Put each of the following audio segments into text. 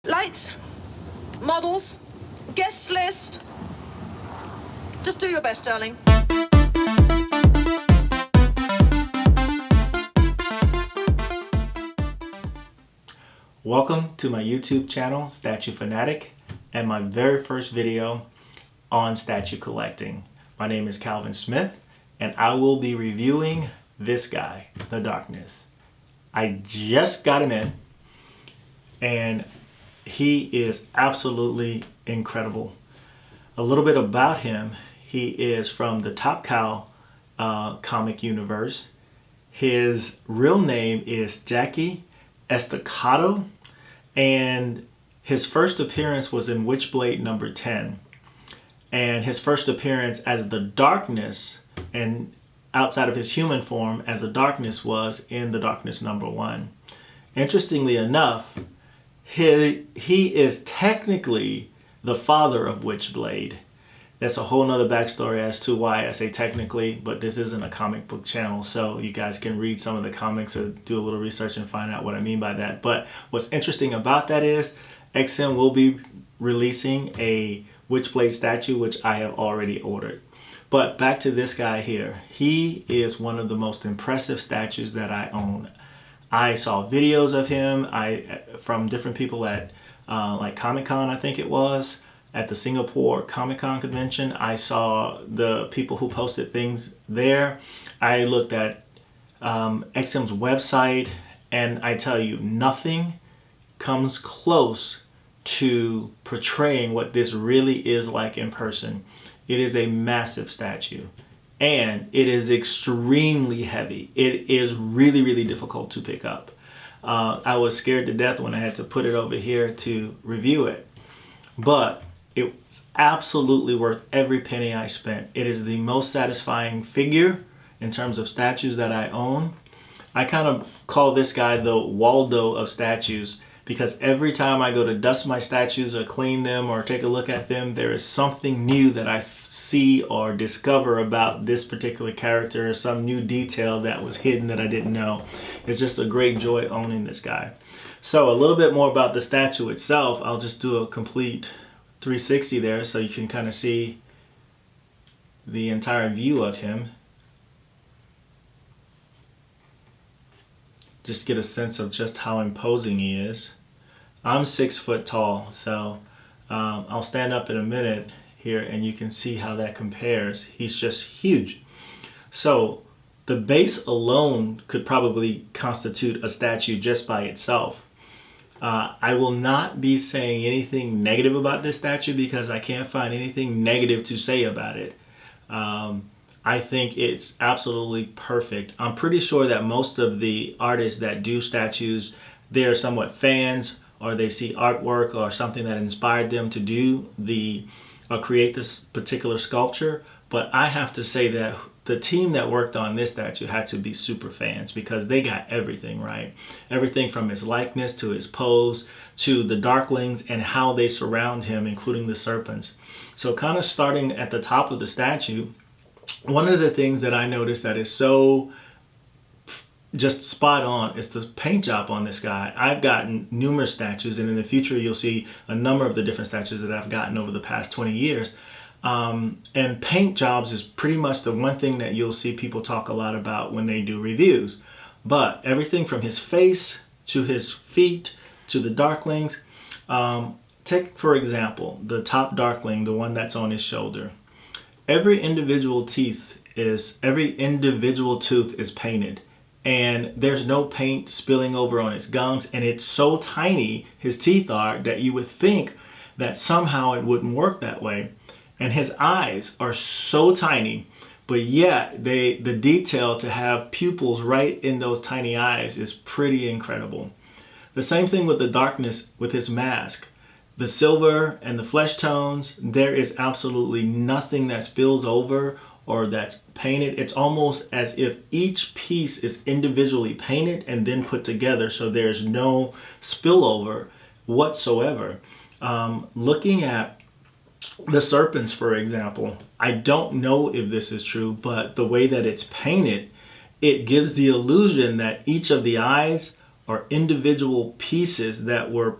Lights, models, guest list. Just do your best, darling. Welcome to my YouTube channel, Statue Fanatic, and my very first video on statue collecting. My name is Calvin Smith, and I will be reviewing this guy, the Darkness. I just got him in, and he is absolutely incredible. A little bit about him: he is from the Top Cow comic universe. His real name is Jackie Estacado, and his first appearance was in Witchblade number 10. And his first appearance as the Darkness, and outside of his human form as the Darkness, was in the Darkness number 1. Interestingly enough, he is technically the father of Witchblade. That's a whole nother backstory as to why I say technically, but this isn't a comic book channel, so you guys can read some of the comics or do a little research and find out what I mean by that. But what's interesting about that is XM will be releasing a Witchblade statue, which I have already ordered. But back to this guy here. He is one of the most impressive statues that I own. I saw videos of him from different people at like Comic-Con, I think it was, at the Singapore Comic-Con convention. I saw the people who posted things there. I looked at XM's website, and I tell you, nothing comes close to portraying what this really is like in person. It is a massive statue, and it is extremely heavy. It is really, really difficult to pick up. I was scared to death when I had to put it over here to review it, but it's absolutely worth every penny I spent. It is the most satisfying figure in terms of statues that I own. I kind of call this guy the Waldo of statues, because every time I go to dust my statues or clean them or take a look at them, there is something new that I see or discover about this particular character, or some new detail that was hidden that I didn't know. It's just a great joy owning this guy. So a little bit more about the statue itself. I'll just do a complete 360 there so you can kind of see the entire view of him. Just get a sense of just how imposing he is. I'm 6 foot tall, so I'll stand up in a minute here and you can see how that compares. He's just huge. So the base alone could probably constitute a statue just by itself. I will not be saying anything negative about this statue because I can't find anything negative to say about it. I think it's absolutely perfect. I'm pretty sure that most of the artists that do statues, they're somewhat fans, or they see artwork or something that inspired them to do create this particular sculpture. But I have to say that the team that worked on this statue had to be super fans, because they got everything right. Everything from his likeness to his pose to the darklings and how they surround him, including the serpents. So kind of starting at the top of the statue, one of the things that I noticed that is so just spot on is the paint job on this guy. I've gotten numerous statues, and in the future you'll see a number of the different statues that I've gotten over the past 20 years. And paint jobs is pretty much the one thing that you'll see people talk a lot about when they do reviews. But everything from his face to his feet to the darklings. Take, for example, the top darkling, the one that's on his shoulder. Every individual tooth is painted, and there's no paint spilling over on his gums, and it's so tiny, his teeth are, that you would think that somehow it wouldn't work that way. And his eyes are so tiny, but yet the detail to have pupils right in those tiny eyes is pretty incredible. The same thing with the Darkness with his mask. The silver and the flesh tones, there is absolutely nothing that spills over or that's painted. It's almost as if each piece is individually painted and then put together, so there's no spillover whatsoever. Looking at the serpents, for example, I don't know if this is true, but the way that it's painted, it gives the illusion that each of the eyes are individual pieces that were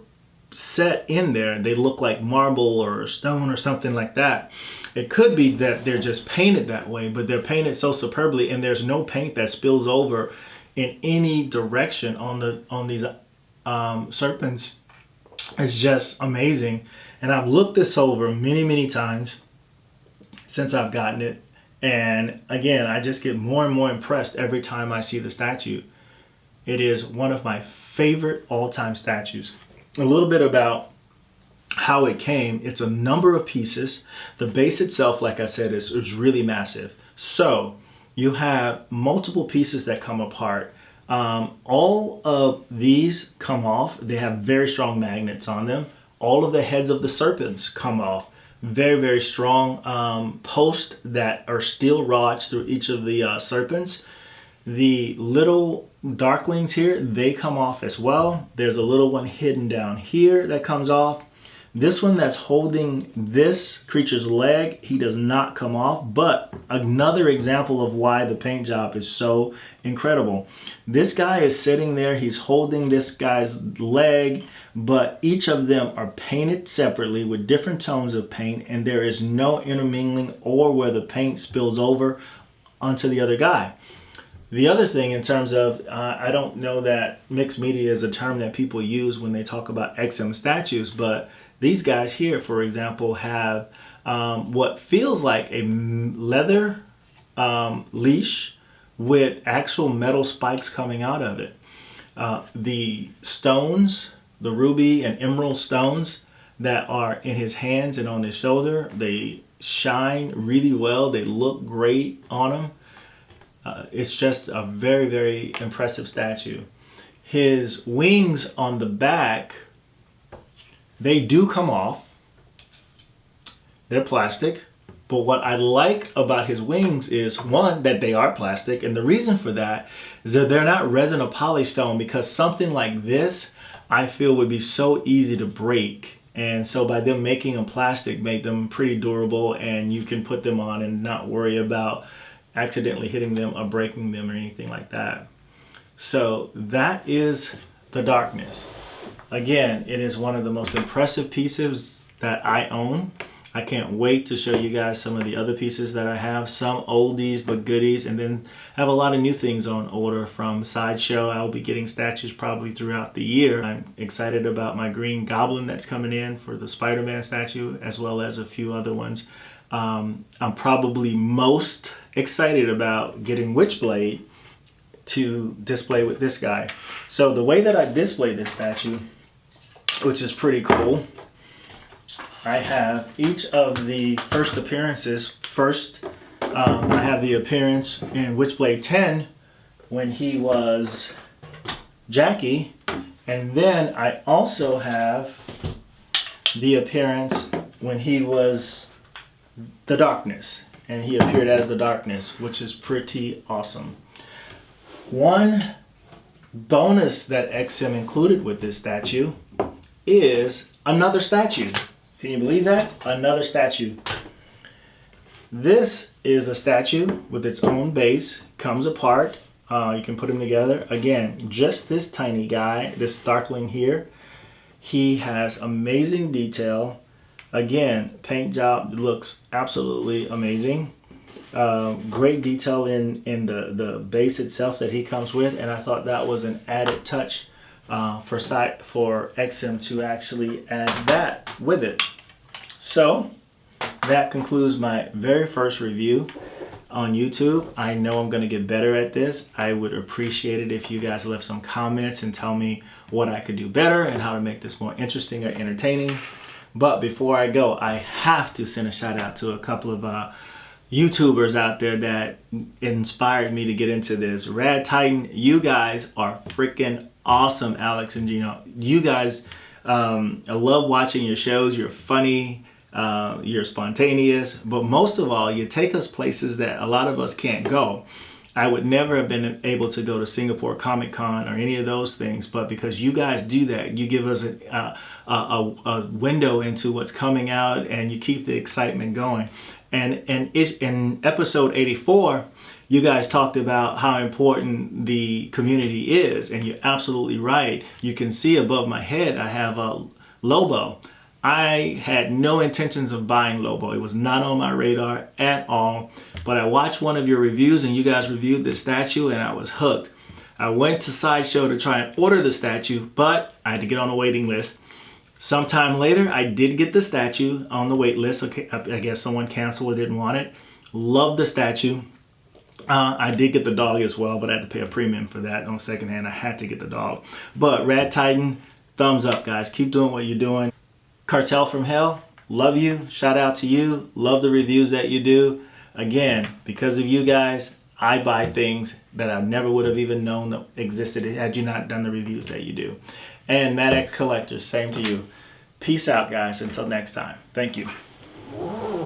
set in there. They look like marble or stone or something like that. It could be that they're just painted that way, but they're painted so superbly, and there's no paint that spills over in any direction on these serpents. It's just amazing. And I've looked this over many times since I've gotten it. And again, I just get more and more impressed every time I see the statue. It is one of my favorite all-time statues. A little bit about how it came. It's a number of pieces. The base itself, like I said, is really massive. So you have multiple pieces that come apart. All of these come off. They have very strong magnets on them. All of the heads of the serpents come off. Very strong posts that are steel rods through each of the serpents. The little darklings here, they come off as well. There's a little one hidden down here that comes off. This one that's holding this creature's leg, he does not come off, but another example of why the paint job is so incredible. This guy is sitting there, he's holding this guy's leg, but each of them are painted separately with different tones of paint, and there is no intermingling or where the paint spills over onto the other guy. The other thing in terms of, I don't know that mixed media is a term that people use when they talk about XM statues, but these guys here, for example, have what feels like a leather leash with actual metal spikes coming out of it. The stones, the ruby and emerald stones that are in his hands and on his shoulder, they shine really well. They look great on him. It's just a very impressive statue. His wings on the back, they do come off. They're plastic. But what I like about his wings is, one, that they are plastic. And the reason for that is that they're not resin or polystone, because something like this, I feel, would be so easy to break. And so by them making them plastic, make them pretty durable, and you can put them on and not worry about accidentally hitting them or breaking them or anything like that. So that is the Darkness. Again, it is one of the most impressive pieces that I own. I can't wait to show you guys some of the other pieces that I have, some oldies but goodies, and then have a lot of new things on order from Sideshow. I'll be getting statues probably throughout the year. I'm excited about my Green Goblin that's coming in for the Spider-Man statue, as well as a few other ones. I'm probably most excited about getting Witchblade to display with this guy. So the way that I display this statue, which is pretty cool, I have each of the first appearances. First, I have the appearance in Witchblade 10 when he was Jackie, and then I also have the appearance when he was the Darkness, and he appeared as the Darkness, which is pretty awesome. One bonus that XM included with this statue is another statue. Can you believe that? Another statue. This is a statue with its own base, comes apart. You can put them together. Again, just this tiny guy, this Darkling here, he has amazing detail. Again, paint job looks absolutely amazing. Great detail in the base itself that he comes with, and I thought that was an added touch for XM to actually add that with it. So that concludes my very first review on YouTube. I know I'm going to get better at this. I would appreciate it if you guys left some comments and tell me what I could do better and how to make this more interesting or entertaining. But before I go, I have to send a shout out to a couple of YouTubers out there that inspired me to get into this. Rad Titan, you guys are freaking awesome. Alex and Gino, you guys, I love watching your shows. You're funny, you're spontaneous, but most of all, you take us places that a lot of us can't go. I would never have been able to go to Singapore Comic Con or any of those things, but because you guys do that, you give us a window into what's coming out, and you keep the excitement going. And in episode 84, you guys talked about how important the community is, and you're absolutely right. You can see above my head, I have Lobo. I had no intentions of buying Lobo. It was not on my radar at all. But I watched one of your reviews and you guys reviewed this statue and I was hooked. I went to Sideshow to try and order the statue, but I had to get on a waiting list. Sometime later, I did get the statue on the wait list. Okay, I guess someone canceled or didn't want it. Love the statue. I did get the dog as well, but I had to pay a premium for that on secondhand. I had to get the dog. But Rad Titan, thumbs up, guys. Keep doing what you're doing. Cartel from Hell, love you. Shout out to you. Love the reviews that you do. Again, because of you guys, I buy things that I never would have even known that existed had you not done the reviews that you do. And Maddox Collectors, same to you. Peace out, guys. Until next time. Thank you.